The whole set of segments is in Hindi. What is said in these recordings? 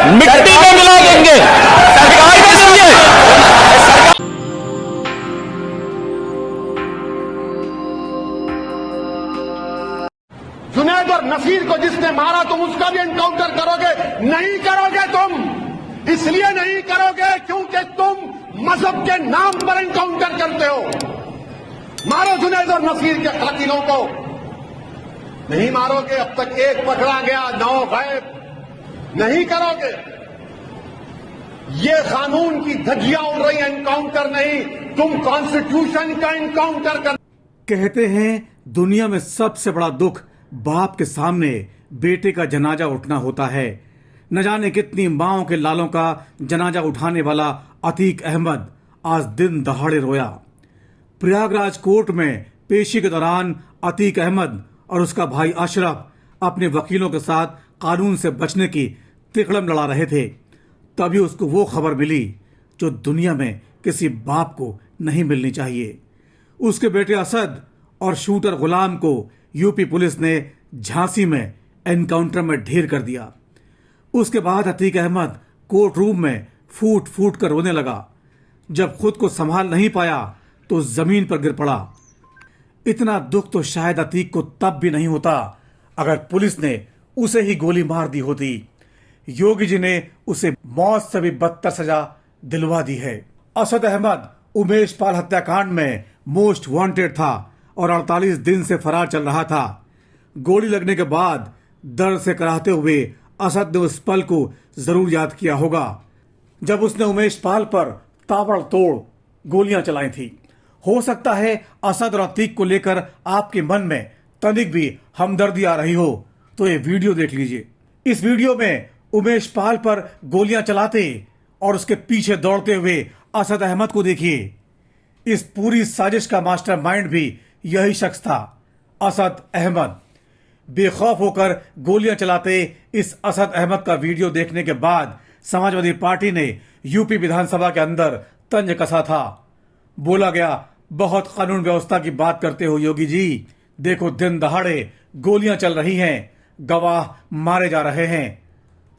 मिट्टी में मिला देंगे। सरकार में सुनिए, जुनैद और नसीर को जिसने मारा तुम उसका भी एनकाउंटर करोगे? नहीं करोगे तुम। इसलिए नहीं करोगे क्योंकि तुम मजहब के नाम पर एनकाउंटर करते हो। मारो जुनैद और नसीर के कातिलों को। नहीं मारोगे, अब तक एक पकड़ा गया, 9 गायब। नहीं करोगे, ये कानून की धज्जियां उड़ रही, एनकाउंटर नहीं, तुम कॉन्स्टिट्यूशन का एनकाउंटर कर। कहते हैं दुनिया में सबसे बड़ा दुख बाप के सामने बेटे का जनाजा उठना होता है। न जाने कितनी माओं के लालों का जनाजा उठाने वाला अतीक अहमद आज दिन दहाड़े रोया। प्रयागराज कोर्ट में पेशी के दौरान अतीक अहमद और उसका भाई अशरफ अपने वकीलों के साथ कानून से बचने की तिकड़म लड़ा रहे थे। तभी उसको वो खबर मिली जो दुनिया में किसी बाप को नहीं मिलनी चाहिए। उसके बेटे असद और शूटर गुलाम को यूपी पुलिस ने झांसी में एनकाउंटर में ढेर कर दिया। उसके बाद अतीक अहमद कोर्ट रूम में फूट फूट कर रोने लगा। जब खुद को संभाल नहीं पाया तो जमीन पर गिर पड़ा। इतना दुख तो शायद अतीक को तब भी नहीं होता अगर पुलिस ने उसे ही गोली मार दी होती। योगी जी ने उसे मौत से भी बदतर सजा दिलवा दी है। असद अहमद उमेश पाल हत्याकांड में मोस्ट वांटेड था और 48 दिन से फरार चल रहा था। गोली लगने के बाद दर्द से कराहते हुए असद ने उस पल को जरूर याद किया होगा जब उसने उमेश पाल पर ताबड़तोड़ गोलियां चलाई थी। हो सकता है असद और अतीक को लेकर आपके मन में तनिक भी हमदर्दी आ रही हो तो ये वीडियो देख लीजिए। इस वीडियो में उमेश पाल पर गोलियां चलाते और उसके पीछे दौड़ते हुए असद अहमद को देखिए। इस पूरी साजिश का मास्टरमाइंड भी यही शख्स था, असद अहमद। बेखौफ होकर गोलियां चलाते इस असद अहमद का वीडियो देखने के बाद समाजवादी पार्टी ने यूपी विधानसभा के अंदर तंज कसा था। बोला गया, बहुत कानून व्यवस्था की बात करते हो योगी जी, देखो दिन दहाड़े गोलियां चल रही हैं, गवाह मारे जा रहे हैं।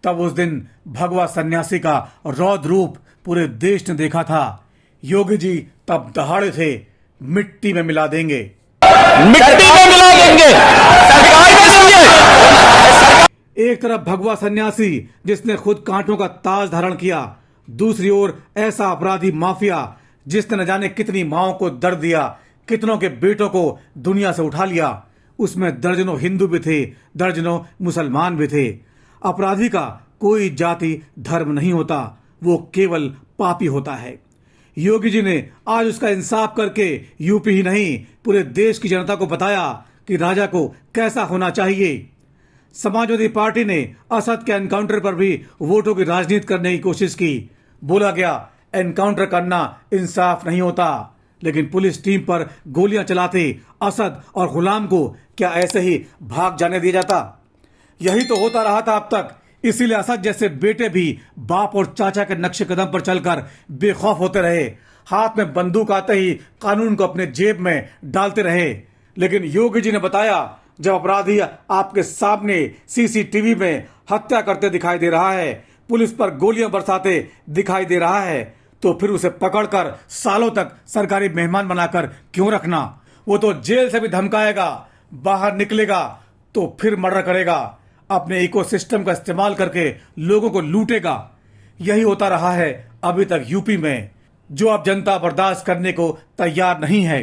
तब उस दिन भगवा सन्यासी का रौद्र रूप पूरे देश ने देखा था। योगी जी तब दहाड़े थे, मिट्टी में मिला देंगे, मिट्टी में मिला देंगे। सरकार में सुनिए, एक तरफ भगवा सन्यासी जिसने खुद कांटों का ताज धारण किया, दूसरी ओर ऐसा अपराधी माफिया जिसने न जाने कितनी माओं को दर्द दिया, कितनों के बेटों को दुनिया से उठा लिया। उसमें दर्जनों हिंदू भी थे, दर्जनों मुसलमान भी थे। अपराधी का कोई जाति धर्म नहीं होता, वो केवल पापी होता है। योगी जी ने आज उसका इंसाफ करके यूपी ही नहीं पूरे देश की जनता को बताया कि राजा को कैसा होना चाहिए। समाजवादी पार्टी ने असद के एनकाउंटर पर भी वोटों की राजनीति करने की कोशिश की। बोला गया एनकाउंटर करना इंसाफ नहीं होता, लेकिन पुलिस टीम पर गोलियां चलाते असद और गुलाम को क्या ऐसे ही भाग जाने दिया जाता? यही तो होता रहा था अब तक। इसीलिए असद जैसे बेटे भी बाप और चाचा के नक्शे कदम पर चलकर बेखौफ होते रहे, हाथ में बंदूक आते ही कानून को अपने जेब में डालते रहे। लेकिन योगी जी ने बताया, जब अपराधी आपके सामने सीसीटीवी में हत्या करते दिखाई दे रहा है, पुलिस पर गोलियां बरसाते दिखाई दे रहा है, तो फिर उसे पकड़कर सालों तक सरकारी मेहमान बनाकर क्यों रखना? वो तो जेल से भी धमकाएगा, बाहर निकलेगा तो फिर मर्डर करेगा, अपने इकोसिस्टम का इस्तेमाल करके लोगों को लूटेगा। यही होता रहा है अभी तक यूपी में, जो अब जनता बर्दाश्त करने को तैयार नहीं है।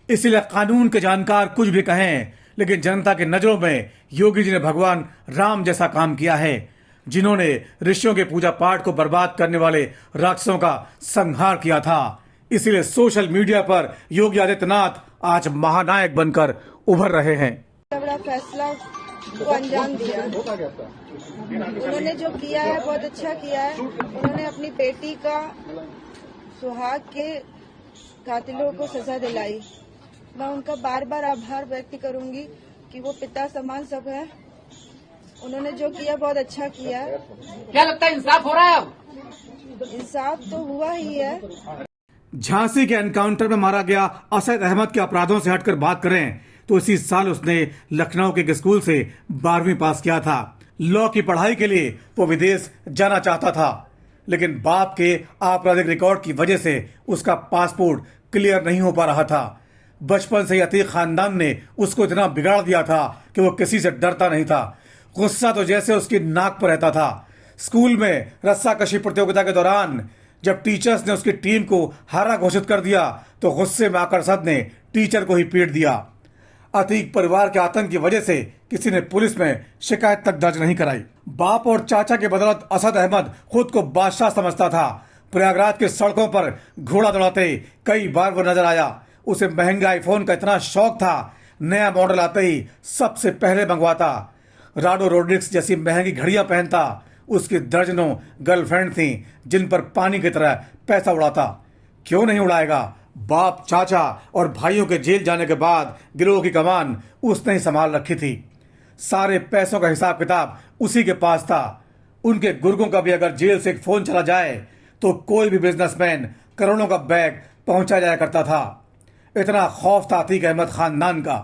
इसलिए कानून के जानकार कुछ भी कहें, लेकिन जनता के नजरों में योगी जी ने भगवान राम जैसा काम किया है, जिन्होंने ऋषियों के पूजा पाठ को बर्बाद करने वाले राक्षसों का संहार किया था। इसलिए सोशल मीडिया पर योगी आदित्यनाथ आज महानायक बनकर उभर रहे हैं। बड़ा फैसला को अंजाम दिया। उन्होंने जो किया है बहुत अच्छा किया है। उन्होंने अपनी बेटी का सुहाग के कातिलों को सजा दिलाई। मैं उनका बार बार आभार व्यक्त करूंगी कि वो पिता समान सब है। उन्होंने जो किया बहुत अच्छा किया है। क्या लगता है इंसाफ हो रहा है? अब इंसाफ तो हुआ ही है। झांसी के एनकाउंटर में मारा गया असद अहमद के अपराधों से हटकर बात करें तो इसी साल उसने लखनऊ के एक स्कूल से 12वीं पास किया था। लॉ की पढ़ाई के लिए वो विदेश जाना चाहता था, लेकिन बाप के आपराधिक रिकॉर्ड की वजह से उसका पासपोर्ट क्लियर नहीं हो पा रहा था। बचपन से ही अतीक खानदान ने उसको इतना बिगाड़ दिया था कि वो किसी से डरता नहीं था। गुस्सा तो जैसे उसकी नाक पर रहता था। स्कूल में रस्साकशी प्रतियोगिता के दौरान जब टीचर्स ने उसकी टीम को हारा घोषित कर दिया तो गुस्से में आकर असद ने टीचर को ही पीट दिया। अतीक परिवार के आतंक की वजह से किसी ने पुलिस में शिकायत तक दर्ज नहीं कराई। बाप और चाचा के बदौलत असद अहमद खुद को बादशाह समझता था। प्रयागराज के सड़कों पर घोड़ा दौड़ाते कई बार वो नजर आया। उसे महंगे आईफोन का इतना शौक था, नया मॉडल आते ही सबसे पहले मंगवाता। राडो रोड्रिक्स जैसी महंगी घड़ियां पहनता। उसकी दर्जनों गर्लफ्रेंड थी जिन पर पानी की तरह पैसा उड़ाता। क्यों नहीं उड़ाएगा? बाप, चाचा और भाइयों के जेल जाने के बाद गिरोह की कमान उसने ही संभाल रखी थी। सारे पैसों का हिसाब किताब उसी के पास था। उनके गुर्गों का भी अगर जेल से एक फोन चला जाए तो कोई भी बिजनेसमैन करोड़ों का बैग पहुंचा जाया करता था। इतना खौफ था अतीक अहमद खानदान का।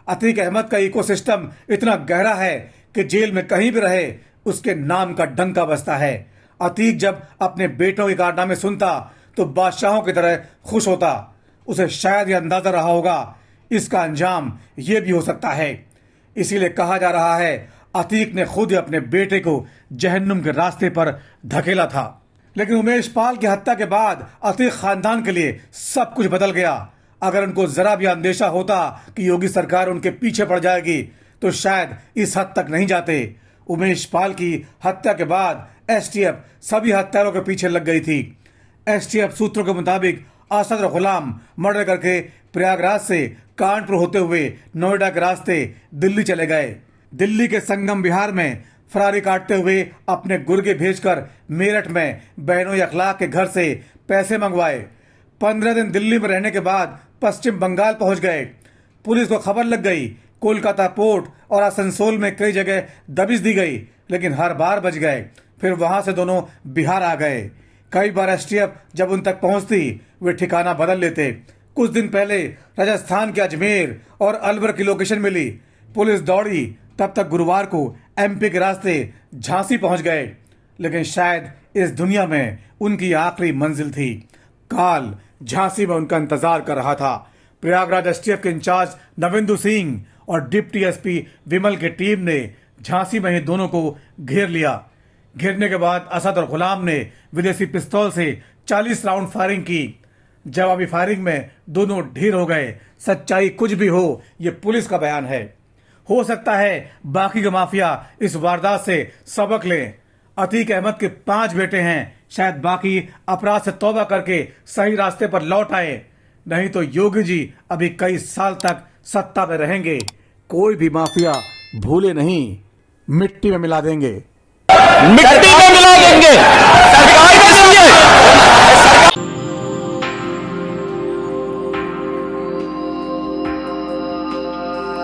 अतीक अहमद का इकोसिस्टम इतना गहरा है कि जेल में कहीं भी रहे उसके नाम का डंका बजता है। अतीक जब अपने बेटों के कारनामे सुनता तो बादशाहों की तरह खुश होता। उसे शायद यह अंदाजा रहा होगा इसका अंजाम ये भी हो सकता है। इसीलिए कहा जा रहा है अतीक ने खुद ही अपने बेटे को जहन्नुम के रास्ते पर धकेला था। लेकिन उमेश पाल की हत्या के बाद अतीक खानदान के लिए सब कुछ बदल गया। अगर उनको जरा भी अंदेशा होता कि योगी सरकार उनके पीछे पड़ जाएगी तो शायद इस हद तक नहीं जाते। उमेश पाल की हत्या के बाद एसटीएफ सभी हत्यारों के पीछे लग गई थी। एसटीएफ सूत्रों के मुताबिक असद और गुलाम मर्डर करके प्रयागराज से कानपुर होते हुए नोएडा के रास्ते दिल्ली चले गए। दिल्ली के संगम विहार में फरारी काटते हुए अपने गुर्गे भेजकर मेरठ में बहनों अखलाक के घर से पैसे मंगवाए। 15 दिन दिल्ली में रहने के बाद पश्चिम बंगाल पहुंच गए। पुलिस को खबर लग गई। कोलकाता पोर्ट और आसनसोल में कई जगह दबिश दी गई, लेकिन हर बार बच गए। फिर वहां से दोनों बिहार आ गए। कई बार एसटीएफ जब उन तक पहुंचती वे ठिकाना बदल लेते। कुछ दिन पहले राजस्थान के अजमेर और अलवर की लोकेशन मिली। पुलिस दौड़ी, तब तक गुरुवार को एमपी के रास्ते झांसी पहुंच गए। लेकिन शायद इस दुनिया में उनकी आखिरी मंजिल थी। काल झांसी में उनका इंतजार कर रहा था। प्रयागराज एसटीएफ के इंचार्ज नवेंदु सिंह और डिप्टी एसपी विमल की टीम ने झांसी में ही दोनों को घेर लिया। घेरने के बाद असद और गुलाम ने विदेशी पिस्तौल से 40 राउंड फायरिंग की। जवाबी फायरिंग में दोनों ढेर हो गए। सच्चाई कुछ भी हो, ये पुलिस का बयान है। हो सकता है बाकी के माफिया इस वारदात से सबक लें। अतीक अहमद के 5 बेटे हैं। शायद बाकी अपराध से तौबा करके सही रास्ते पर लौट आए। नहीं तो योगी जी अभी कई साल तक सत्ता में रहेंगे। कोई भी माफिया भूले नहीं, मिट्टी में मिला देंगे। मिट्टी में मिला देंगे। सरकार में समझे।